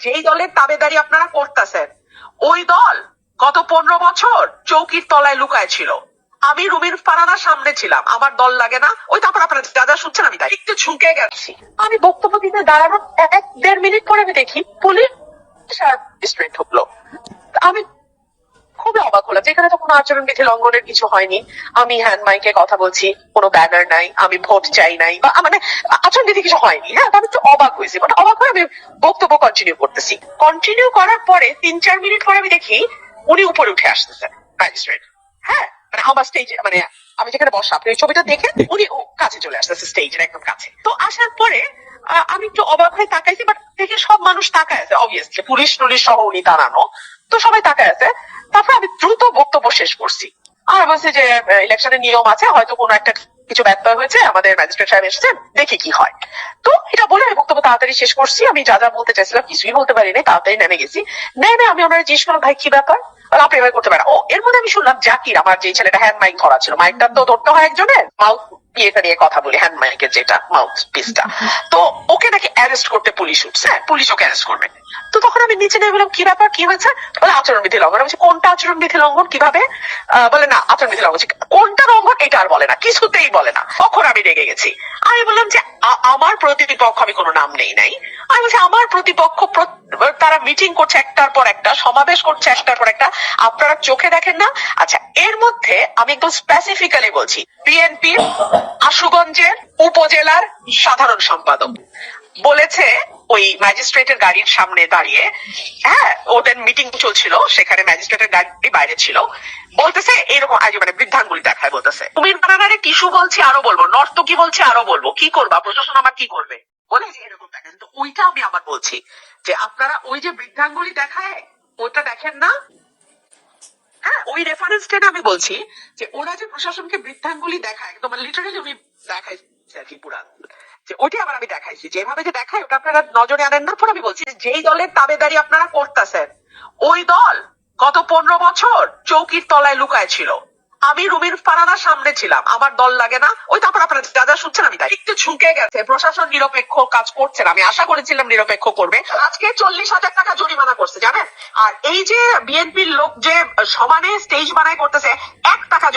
যেই দলের তাবেদারি আপনারা করতেছেন ওই দল গত 15 বছর চৌকির তলায় লুকায় ছিল। আমি রুমির ফারানার সামনে ছিলাম, আমার দল লাগে না। ওই তারপর আপনারা যা যা শুনছেন আমি তাই একটু ঝুঁকে গেছি। আমি বক্তব্য দিতে দাঁড়ানোর 1-1.5 মিনিট পরে আমি দেখি পুলিশ ঢুকলো। আমি খুবই অবাক হলাম, যেখানে তো কোনো আচরণবিধি লঙ্ঘনের কিছু হয়নি। আমি হ্যান্ড মাইকে কথা বলছি, কোনো ব্যানার নাই, আমি ভোট চাই নাই, বা মানে আচরণবিধি কিছু হয়নি। হ্যাঁ, আমি একটু অবাক হয়েছি, বাট অবাক হয়ে আমি বক্তব্য কন্টিনিউ করতেছি। কন্টিনিউ করার পরে 3-4 মিনিট পরে আমি দেখি উনি উপরে উঠে আসতেছেন, ম্যাজিস্ট্রেট। হ্যাঁ, মানে আমার স্টেজে, মানে আমি যেখানে বসা, আপনি ওই ছবিটা দেখে উনি কাছে চলে আসতেছে, স্টেজের একদম কাছে। তো আসার পরে আমি একটু অবাক হয়ে তাকাইছি, বাট দেখে সব মানুষ তাকায় আছে, অবভিয়াসলি পুলিশ টুলিশ সহ উনি দাঁড়ানো, তো সবাই তাকায় আছে। তারপর আমি দ্রুত বক্তব্য শেষ করছি আর বলছি যে ইলেকশনের নিয়ম আছে, হয়তো কোনো একটা কিছু ব্যত্যয় হয়েছে, আমাদের ম্যাজিস্ট্রেট সাহেব এসেছেন, দেখি কি হয়। তো এটা বলে আমি বক্তব্য তাড়াতাড়ি শেষ করছি। আমি যা যা বলতে চাইছিলাম কিছুই বলতে পারিনি, তাড়াতাড়ি নেমে গেছি। নেমে আমি ওনারা জিজ্ঞেস করলাম, ভাই কি ব্যাপার, আপনি এভাবে করতে পারেন। ও এর মধ্যে আমি শুনলাম জাকির, আমার যে ছেলেটা হ্যান্ড মাইক ধরা ছিল, মাইকটা তো ধরতে হয় একজনের, মাউথ ইয়েটা নিয়ে কথা বলি, হ্যান্ড মাইকের যেটা মাউথ পিসটা, তো ওকে নাকি অ্যারেস্ট করতে পুলিশ উঠছে, পুলিশ ওকে অ্যারেস্ট করবে। তো তখন আমি নিচে নেমে বললাম কি ব্যাপার, কি হয়েছে? বলে আচরণবিধি লঙ্ঘন। আমি বলছি কোনটা আচরণবিধি লঙ্ঘন, কিভাবে? বলে না আচরণবিধি লঙ্ঘন। কোনটা লঙ্ঘন এটা আর বলে না, কিছুতেই বলে না। তখন আমি রেগে গেছি। আমি বললাম যে আমার প্রতিপক্ষ, আমি কোনো নাম নেই নাই, আমি বলছি আমার প্রতিপক্ষ তারা মিটিং করছে একটার পর একটা, সমাবেশ করছে একটার পর একটা, আপনারা চোখে দেখেন না? আচ্ছা, এর মধ্যে আমি একদম স্পেসিফিক্যালি বলছি, বিএনপির আশুগঞ্জের উপজেলার সাধারণ সম্পাদক বলেছে ওই ম্যাজিস্ট্রেটের গাড়ির সামনে দাঁড়িয়ে, হ্যাঁ ওদের মিটিং চলছিল, সেখানে ম্যাজিস্ট্রেটের গাড়ি বাইরে ছিল, বলতেছে এরকম আজ মানে বৃদ্ধাঙ্গুলি দেখায়, বলতেছে কুমির বানানারে টিস্যু বলছি আরো বলবো, নর্তকী বলছি আরো বলবো, কি করবা প্রশাসন আমার কি করবে, বলে যে এরকম দেখেন। তো ওইটা আমি আবার বলছি যে আপনারা ওই যে বৃদ্ধাঙ্গুলি দেখায় ওটা দেখেন না। হ্যাঁ, ওই রেফারেন্সটা আমি বলছি যে ওরা যে প্রশাসনকে বৃদ্ধাঙ্গুলি দেখায়, একদম লিটারালি উনি দেখাইছে আর কি পুরা, যে ওইটা আবার আমি দেখাইছি, যেভাবে যে দেখায় ওটা আপনারা নজরে আনেন না। পর আমি বলছি যেই দলের তাবেদারি আপনারা করতেছেন ওই দল গত 15 বছর চৌকির তলায় লুকায় ছিল। আমি রুমির ফারানার সামনে ছিলাম, আমার দল লাগে না। ওই তারপর আপনারা যা যা শুনছেন আমি তাই একটু ঝুঁকে গেছে। প্রশাসন নিরপেক্ষ কাজ করছে না, আমি আশা করেছিলাম নিরপেক্ষ করবে। আজকে 40,000 টাকা জরিমানা করছে জানেন। আর এই যে বিএনপির লোক যে সমানে স্টেজ বানায় করতেছে, 1 টাকা